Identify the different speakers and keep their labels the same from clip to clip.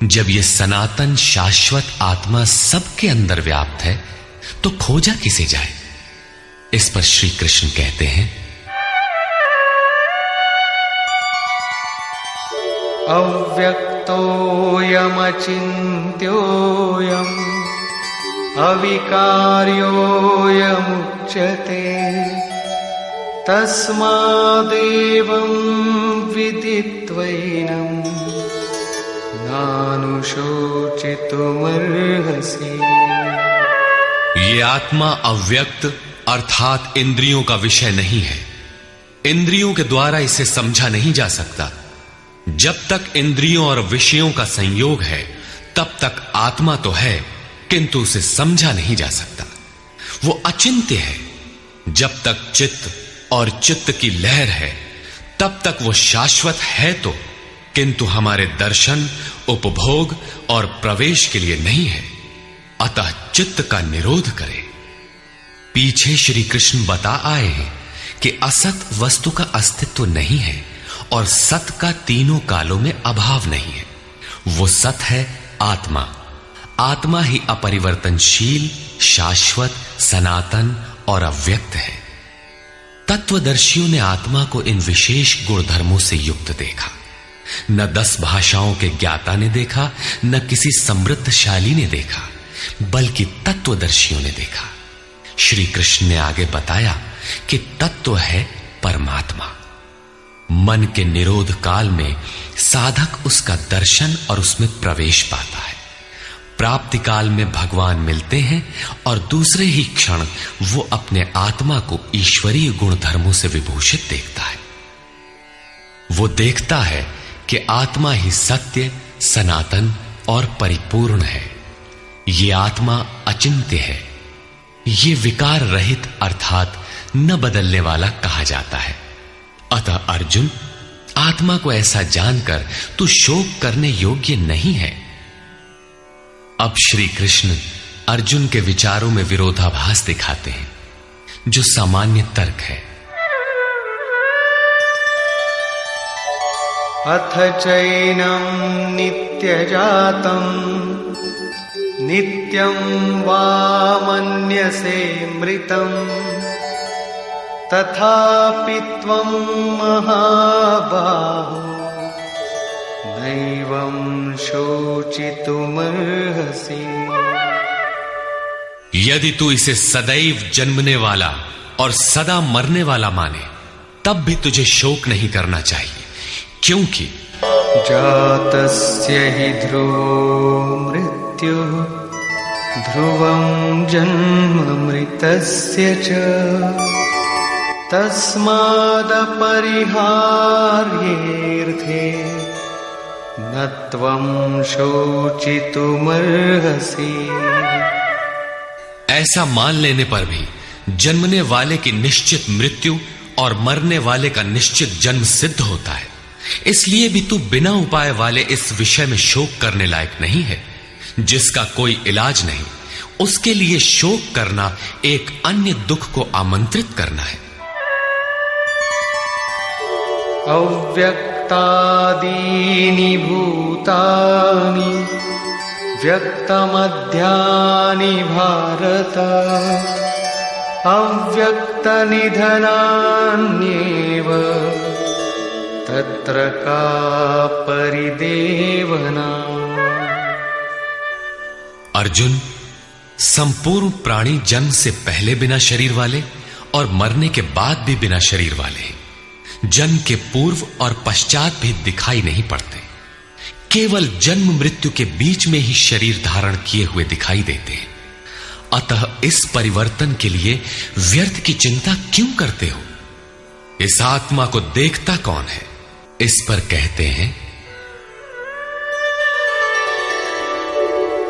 Speaker 1: जब ये सनातन शाश्वत आत्मा सबके अंदर व्याप्त है तो खोजा किसे जाए। इस पर श्री कृष्ण कहते हैं,
Speaker 2: अव्यक्तोऽयमचिन्त्योऽयम् अविकार्योऽयमुच्यते तस्मादेवं विदित्वैनं नानुशोचितुमर्हसि।
Speaker 1: ये आत्मा अव्यक्त अर्थात इंद्रियों का विषय नहीं है। इंद्रियों के द्वारा इसे समझा नहीं जा सकता। जब तक इंद्रियों और विषयों का संयोग है तब तक आत्मा तो है, किंतु उसे समझा नहीं जा सकता। वो अचिंत्य है। जब तक चित्त और चित्त की लहर है तब तक वो शाश्वत है तो, किंतु हमारे दर्शन, उपभोग और प्रवेश के लिए नहीं है। अतः चित्त का निरोध करे। पीछे श्री कृष्ण बता आए हैं कि असत वस्तु का अस्तित्व नहीं है और सत का तीनों कालों में अभाव नहीं है। वो सत है आत्मा। आत्मा ही अपरिवर्तनशील, शाश्वत, सनातन और अव्यक्त है। तत्वदर्शियों ने आत्मा को इन विशेष गुणधर्मों से युक्त देखा। न 10 भाषाओं के ज्ञाता ने देखा, न किसी समृद्धशाली ने देखा, बल्कि तत्वदर्शियों ने देखा। श्री कृष्ण ने आगे बताया कि तत्व है परमात्मा। मन के निरोध काल में साधक उसका दर्शन और उसमें प्रवेश पाता है। प्राप्ति काल में भगवान मिलते हैं और दूसरे ही क्षण वो अपने आत्मा को ईश्वरीय गुणधर्मों से विभूषित देखता है। वो देखता है कि आत्मा ही सत्य, सनातन और परिपूर्ण है। ये आत्मा अचिंत्य है। ये विकार रहित अर्थात न बदलने वाला कहा जाता है। अतः अर्जुन, आत्मा को ऐसा जानकर तू शोक करने योग्य नहीं है। अब श्री कृष्ण अर्जुन के विचारों में विरोधाभास दिखाते हैं, जो सामान्य तर्क है।
Speaker 2: अथ चैनं नित्यजातं नित्यं वा मन्यसे मृतं तथापि त्वं महाबाहो नैवं शोचितुमर्हसि।
Speaker 1: यदि तू इसे सदैव जन्मने वाला और सदा मरने वाला माने तब भी तुझे शोक नहीं करना चाहिए, क्योंकि
Speaker 2: जातस्य हि ध्रुवो मृत्युः ध्रुवं जन्म मृतस्य च तस्मादपरिहार्येऽर्थे न त्वं शोचितुमर्हसि।
Speaker 1: ऐसा मान लेने पर भी जन्मने वाले की निश्चित मृत्यु और मरने वाले का निश्चित जन्म सिद्ध होता है। इसलिए भी तू बिना उपाय वाले इस विषय में शोक करने लायक नहीं है। जिसका कोई इलाज नहीं, उसके लिए शोक करना एक अन्य दुख को आमंत्रित करना है।
Speaker 2: अव्यक्तादीनि भूतानि व्यक्तमध्यानि भारत अव्यक्तनिधनान्येव तत्र का परिदेवना।
Speaker 1: अर्जुन, संपूर्ण प्राणी जन्म से पहले बिना शरीर वाले और मरने के बाद भी बिना शरीर वाले हैं। जन्म के पूर्व और पश्चात भी दिखाई नहीं पड़ते। केवल जन्म मृत्यु के बीच में ही शरीर धारण किए हुए दिखाई देते हैं। अतः इस परिवर्तन के लिए व्यर्थ की चिंता क्यों करते हो? इस आत्मा को देखता कौन है? इस पर कहते हैं,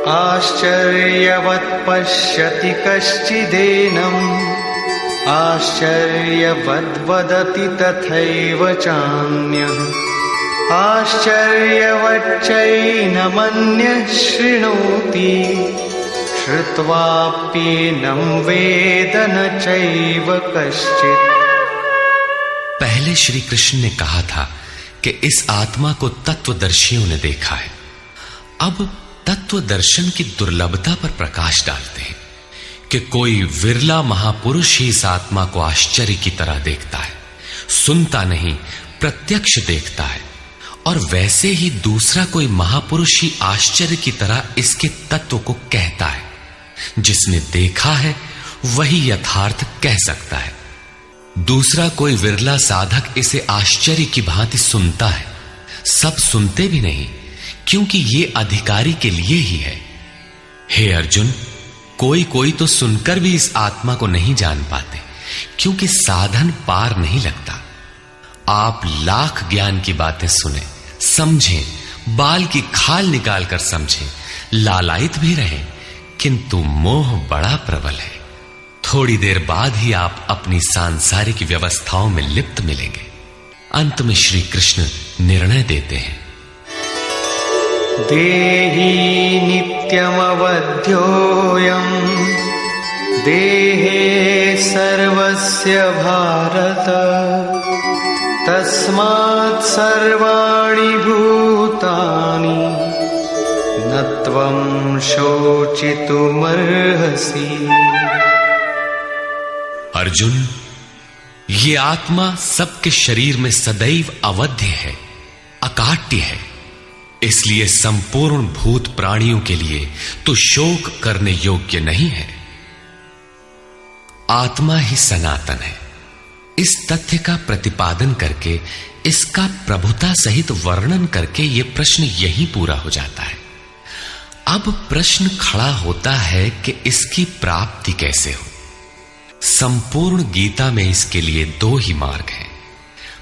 Speaker 2: आश्चर्यवत् पश्यति कश्चिदेनम् आश्चर्यवद्वदति तथैव चान्यः आश्चर्यवच्चैनमन्यः शृणोति श्रुत्वाप्येनं वेद न चैव कश्चित्।
Speaker 1: पहले श्री कृष्ण ने कहा था कि इस आत्मा को तत्वदर्शियों ने देखा है। अब तत्व दर्शन की दुर्लभता पर प्रकाश डालते हैं कि कोई विरला महापुरुष ही इस आत्मा को आश्चर्य की तरह देखता है, सुनता नहीं प्रत्यक्ष देखता है, और वैसे ही दूसरा कोई महापुरुष ही आश्चर्य की तरह इसके तत्व को कहता है। जिसने देखा है वही यथार्थ कह सकता है। दूसरा कोई विरला साधक इसे आश्चर्य की भांति सुनता है। सब सुनते भी नहीं, क्योंकि ये अधिकारी के लिए ही है। हे अर्जुन, कोई कोई तो सुनकर भी इस आत्मा को नहीं जान पाते, क्योंकि साधन पार नहीं लगता। आप लाख ज्ञान की बातें सुने, समझें, बाल की खाल निकाल कर समझें, लालायित भी रहें, किंतु मोह बड़ा प्रबल है। थोड़ी देर बाद ही आप अपनी सांसारिक व्यवस्थाओं में लिप्त मिलेंगे। अंत में श्री कृष्ण निर्णय देते हैं,
Speaker 2: देही नित्यमवध्योऽयं देहे सर्वस्य भारत तस्मात् सर्वाणि भूतानि न त्वं शोचितुमर्हसि।
Speaker 1: अर्जुन, ये आत्मा सबके शरीर में सदैव अवध्य है, अकाट्य है। इसलिए संपूर्ण भूत प्राणियों के लिए तो शोक करने योग्य नहीं है। आत्मा ही सनातन है। इस तथ्य का प्रतिपादन करके, इसका प्रभुता सहित वर्णन करके यह प्रश्न यही पूरा हो जाता है। अब प्रश्न खड़ा होता है कि इसकी प्राप्ति कैसे हो। संपूर्ण गीता में इसके लिए दो ही मार्ग हैं।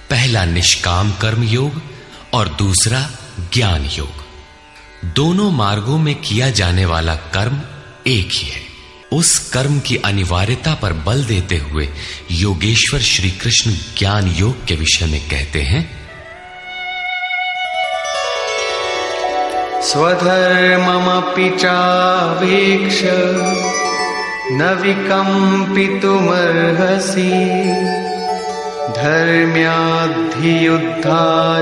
Speaker 1: पहला निष्काम कर्म योग और दूसरा ज्ञान योग। दोनों मार्गों में किया जाने वाला कर्म एक ही है। उस कर्म की अनिवार्यता पर बल देते हुए योगेश्वर श्री कृष्ण ज्ञान योग के विषय में कहते हैं,
Speaker 2: स्वधर्ममपि चावेक्ष न विकम्पितुमर्हसि धर्म्याद्धियुद्धा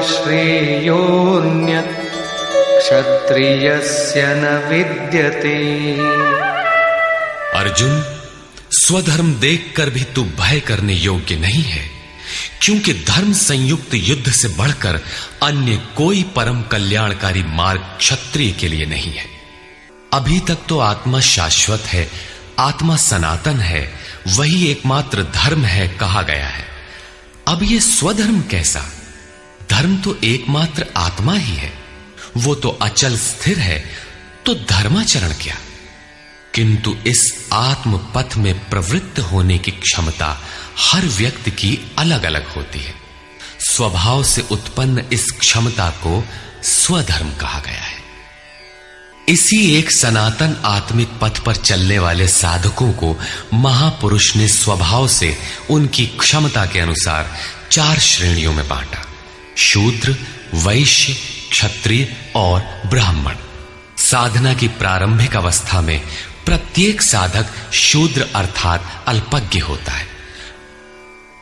Speaker 2: श्रेयोऽन्यत् क्षत्रियस्य न विद्यते।
Speaker 1: अर्जुन, स्वधर्म देखकर भी तू भय करने योग्य नहीं है, क्योंकि धर्म संयुक्त युद्ध से बढ़कर अन्य कोई परम कल्याणकारी मार्ग क्षत्रिय के लिए नहीं है। अभी तक तो आत्मा शाश्वत है, आत्मा सनातन है, वही एकमात्र धर्म है कहा गया है। अब ये स्वधर्म कैसा? धर्म तो एकमात्र आत्मा ही है, वो तो अचल स्थिर है, तो धर्माचरण क्या? किंतु इस आत्म पथ में प्रवृत्त होने की क्षमता हर व्यक्ति की अलग अलग होती है। स्वभाव से उत्पन्न इस क्षमता को स्वधर्म कहा गया है। इसी एक सनातन आत्मिक पथ पर चलने वाले साधकों को महापुरुष ने स्वभाव से उनकी क्षमता के अनुसार 4 श्रेणियों में बांटा: शूद्र, वैश्य, क्षत्रिय और ब्राह्मण। साधना की प्रारंभिक अवस्था में प्रत्येक साधक शूद्र अर्थात अल्पज्ञ होता है।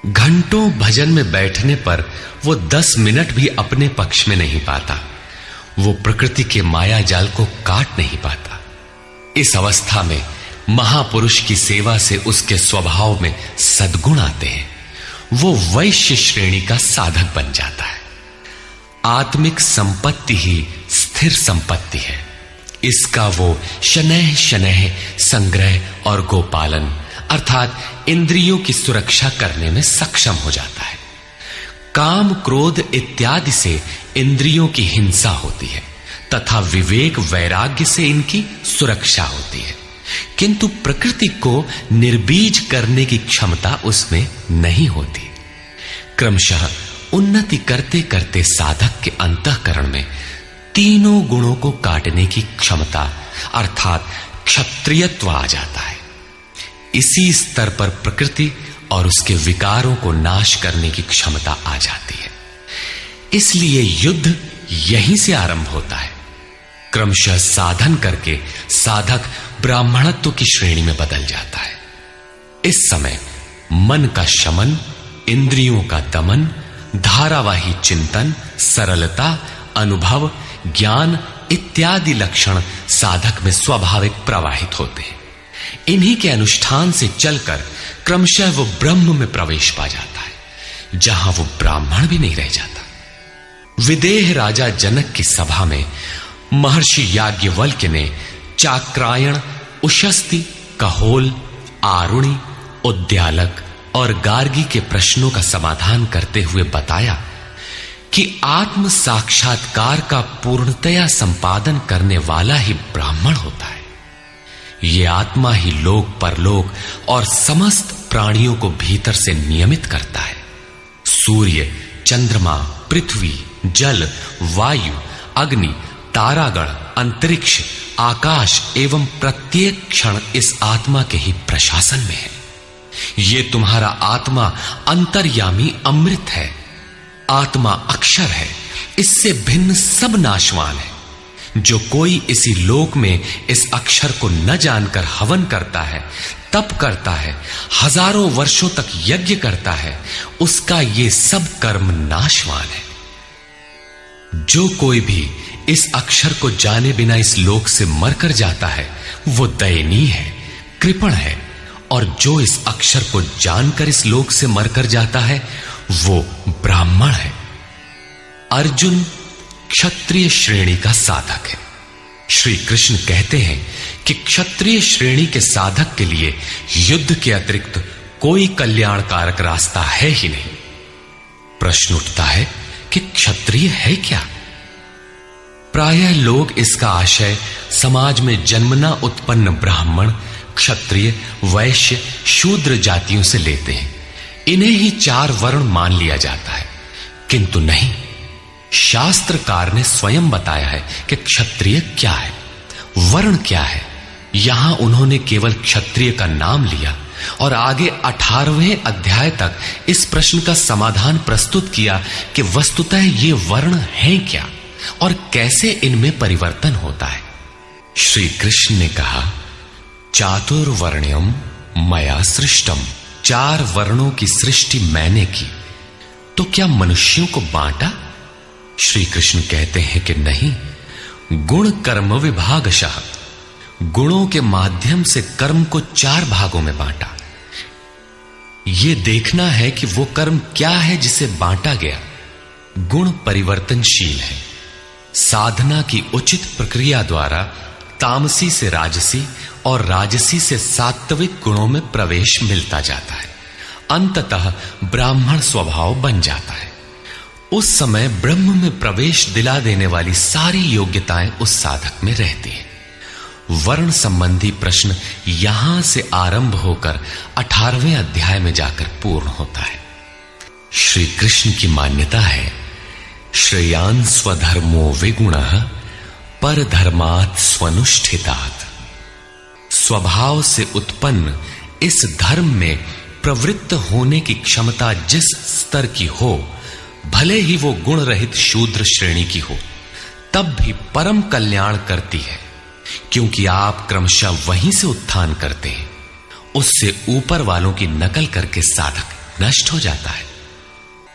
Speaker 1: घंटों भजन में बैठने पर वो 10 मिनट भी अपने पक्ष में नहीं पाता। वो प्रकृति के माया जाल को काट नहीं पाता। इस अवस्था में महापुरुष की सेवा से उसके स्वभाव में सद्गुण आते हैं। वो वैश्य श्रेणी का साधक बन जाता है। आत्मिक संपत्ति ही स्थिर संपत्ति है। इसका वो शनैः शनैः संग्रह और गोपालन अर्थात इंद्रियों की सुरक्षा करने में सक्षम हो जाता है। काम, क्रोध इत्यादि से इंद्रियों की हिंसा होती है तथा विवेक, वैराग्य से इनकी सुरक्षा होती है, किंतु प्रकृति को निर्बीज करने की क्षमता उसमें नहीं होती। क्रमशः उन्नति करते करते साधक के अंतःकरण में तीनों गुणों को काटने की क्षमता अर्थात क्षत्रियत्व आ जाता है। इसी स्तर पर प्रकृति और उसके विकारों को नाश करने की क्षमता आ जाती है। इसलिए युद्ध यहीं से आरंभ होता है। क्रमशः साधन करके साधक ब्राह्मणत्व की श्रेणी में बदल जाता है। इस समय मन का शमन, इंद्रियों का दमन, धारावाही चिंतन, सरलता, अनुभव, ज्ञान इत्यादि लक्षण साधक में स्वाभाविक प्रवाहित होते हैं। इन्हीं के अनुष्ठान से चलकर क्रमशः वो ब्रह्म में प्रवेश पा जाता है, जहां वो ब्राह्मण भी नहीं रह जाता। विदेह राजा जनक की सभा में महर्षि याज्ञवल्क्य ने चाक्रायण, उशस्ति, कहोल, आरुणि, उद्यालक और गार्गी के प्रश्नों का समाधान करते हुए बताया कि आत्म साक्षात्कार का पूर्णतया संपादन करने वाला ही ब्राह्मण होता है। यह आत्मा ही लोक परलोक और समस्त प्राणियों को भीतर से नियमित करता है। सूर्य, चंद्रमा, पृथ्वी, जल, वायु, अग्नि, तारागण, अंतरिक्ष, आकाश एवं प्रत्येक क्षण इस आत्मा के ही प्रशासन में है। ये तुम्हारा आत्मा अंतर्यामी अमृत है। आत्मा अक्षर है, इससे भिन्न सब नाशवान है। जो कोई इसी लोक में इस अक्षर को न जानकर हवन करता है, तप करता है, हजारों वर्षों तक यज्ञ करता है, उसका ये सब कर्म नाशवान है। जो कोई भी इस अक्षर को जाने बिना इस लोक से मरकर जाता है, वो दयनीय है, कृपण है, और जो इस अक्षर को जानकर इस लोक से मरकर जाता है, वो ब्राह्मण है। अर्जुन क्षत्रिय श्रेणी का साधक है। श्री कृष्ण कहते हैं कि क्षत्रिय श्रेणी के साधक के लिए युद्ध के अतिरिक्त कोई कल्याणकारक रास्ता है ही नहीं। प्रश्न उठता है कि क्षत्रिय है क्या? प्रायः लोग इसका आशय समाज में जन्मना उत्पन्न ब्राह्मण, क्षत्रिय, वैश्य, शूद्र जातियों से लेते हैं। इन्हें ही 4 वर्ण मान लिया जाता है, किंतु नहीं। शास्त्रकार ने स्वयं बताया है कि क्षत्रिय क्या है, वर्ण क्या है। यहां उन्होंने केवल क्षत्रिय का नाम लिया और आगे 18वें अध्याय तक इस प्रश्न का समाधान प्रस्तुत किया कि वस्तुतः ये वर्ण हैं क्या और कैसे इनमें परिवर्तन होता है। श्री कृष्ण ने कहा, चातुर्वर्ण्यम मया सृष्टम। 4 वर्णों की सृष्टि मैंने की, तो क्या मनुष्यों को बांटा? श्री कृष्ण कहते हैं कि नहीं, गुण कर्म विभागशः, गुणों के माध्यम से कर्म को 4 भागों में बांटा। यह देखना है कि वो कर्म क्या है जिसे बांटा गया। गुण परिवर्तनशील है। साधना की उचित प्रक्रिया द्वारा तामसी से राजसी और राजसी से सात्विक गुणों में प्रवेश मिलता जाता है। अंततः ब्राह्मण स्वभाव बन जाता है। उस समय ब्रह्म में प्रवेश दिला देने वाली सारी योग्यताएं उस साधक में रहती हैं। वर्ण संबंधी प्रश्न यहां से आरंभ होकर 18वें अध्याय में जाकर पूर्ण होता है। श्री कृष्ण की मान्यता है, श्रेयान् स्वधर्मो विगुणः परधर्मात् स्वनुष्ठितात्। स्वभाव से उत्पन्न इस धर्म में प्रवृत्त होने की क्षमता जिस स्तर की हो, भले ही वो गुण रहित शूद्र श्रेणी की हो, तब भी परम कल्याण करती है, क्योंकि आप क्रमशः वहीं से उत्थान करते हैं। उससे ऊपर वालों की नकल करके साधक नष्ट हो जाता है।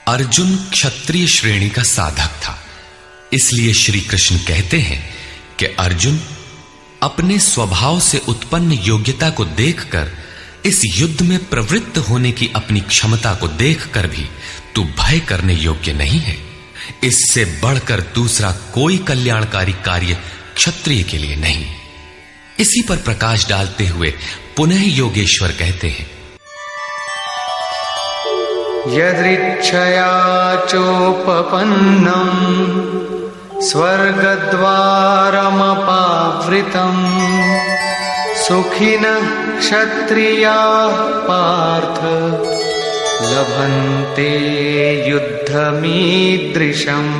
Speaker 1: अर्जुन क्षत्रिय श्रेणी का साधक था, इसलिए श्री कृष्ण कहते हैं कि अर्जुन, अपने स्वभाव से उत्पन्न योग्यता को देखकर, इस युद्ध में प्रवृत्त होने की अपनी क्षमता को देखकर भी तू भय करने योग्य नहीं है। इससे बढ़कर दूसरा कोई कल्याणकारी कार्य क्षत्रिय के लिए नहीं। इसी पर प्रकाश डालते हुए पुनः योगेश्वर कहते हैं,
Speaker 2: यदृच्छया चोपपन्नम स्वर्गद्वारमपावृतम् सुखिनः क्षत्रियाः पार्थ लभन्ते युद्धमीदृशम्।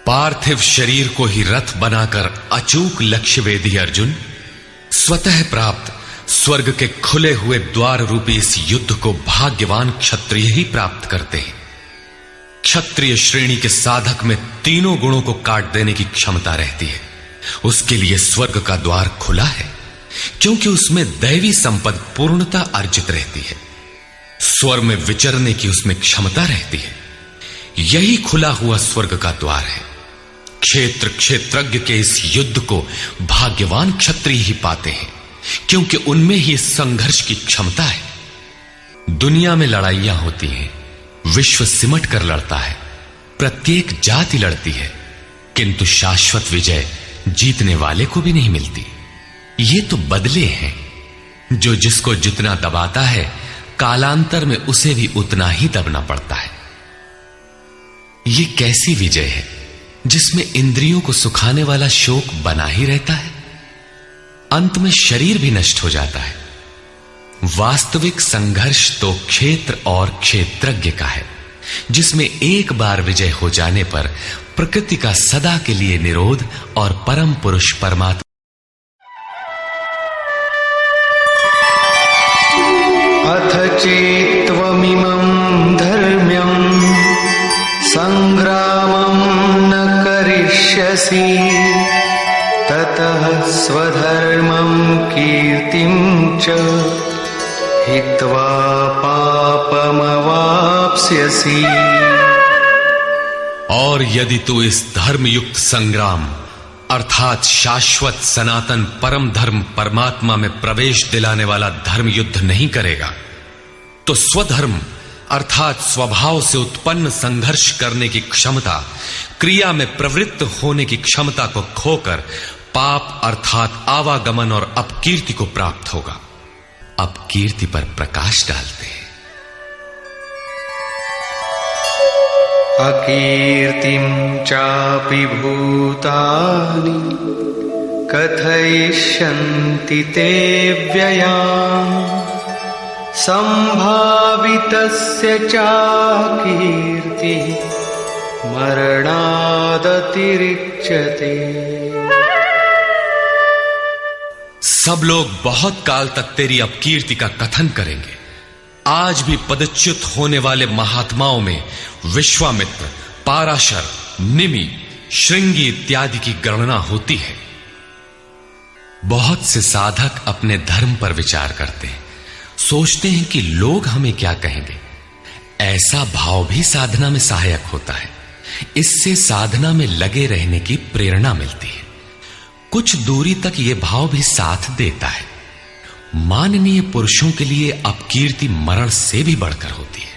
Speaker 1: पार्थिव शरीर को ही रथ बनाकर अचूक लक्ष्य वेदी अर्जुन, स्वतः प्राप्त स्वर्ग के खुले हुए द्वार रूपी इस युद्ध को भाग्यवान क्षत्रिय ही प्राप्त करते हैं। क्षत्रिय श्रेणी के साधक में तीनों गुणों को काट देने की क्षमता रहती है। उसके लिए स्वर्ग का द्वार खुला है, क्योंकि उसमें दैवी संपद पूर्णता अर्जित रहती है। स्वर्ग में विचरने की उसमें क्षमता रहती है। यही खुला हुआ स्वर्ग का द्वार है। क्षेत्र क्षेत्रज्ञ के इस युद्ध को भाग्यवान क्षत्रिय ही पाते हैं, क्योंकि उनमें ही इस संघर्ष की क्षमता है। दुनिया में लड़ाइयां होती हैं, विश्व सिमट कर लड़ता है, प्रत्येक जाति लड़ती है, किंतु शाश्वत विजय जीतने वाले को भी नहीं मिलती। ये तो बदले हैं। जो जिसको जितना दबाता है, कालांतर में उसे भी उतना ही दबना पड़ता है। ये कैसी विजय है जिसमें इंद्रियों को सुखाने वाला शोक बना ही रहता है, अंत में शरीर भी नष्ट हो जाता है। वास्तविक संघर्ष तो क्षेत्र और क्षेत्रज्ञ का है, जिसमें एक बार विजय हो जाने पर प्रकृति का सदा के लिए निरोध और परम पुरुष परमात्मा
Speaker 2: अथ चेत्त्वमिमं धर्म्यं संग्रामं न करिष्यसि ततः स्वधर्मं कीर्तिं च हित्वा पापमवाप्स्यसि।
Speaker 1: और यदि तू इस धर्मयुक्त संग्राम अर्थात शाश्वत सनातन परम धर्म परमात्मा में प्रवेश दिलाने वाला धर्म युद्ध नहीं करेगा, तो स्वधर्म अर्थात स्वभाव से उत्पन्न संघर्ष करने की क्षमता, क्रिया में प्रवृत्त होने की क्षमता को खोकर पाप अर्थात आवागमन और अपकीर्ति को प्राप्त होगा। अपकीर्ति पर प्रकाश डालते हैं।
Speaker 2: अकीर्तिं चापि भूतानि कथयिष्यन्ति ते व्ययाम् संभावितस्य चाकीर्ति मरणादतिरिच्यते।
Speaker 1: सब लोग बहुत काल तक तेरी अपकीर्ति का कथन करेंगे। आज भी पदच्युत होने वाले महात्माओं में विश्वामित्र, पाराशर, निमि, श्रृंगी इत्यादि की गणना होती है। बहुत से साधक अपने धर्म पर विचार करते हैं, सोचते हैं कि लोग हमें क्या कहेंगे। ऐसा भाव भी साधना में सहायक होता है। इससे साधना में लगे रहने की प्रेरणा मिलती है। कुछ दूरी तक यह भाव भी साथ देता है। माननीय पुरुषों के लिए अपकीर्ति मरण से भी बढ़कर होती है।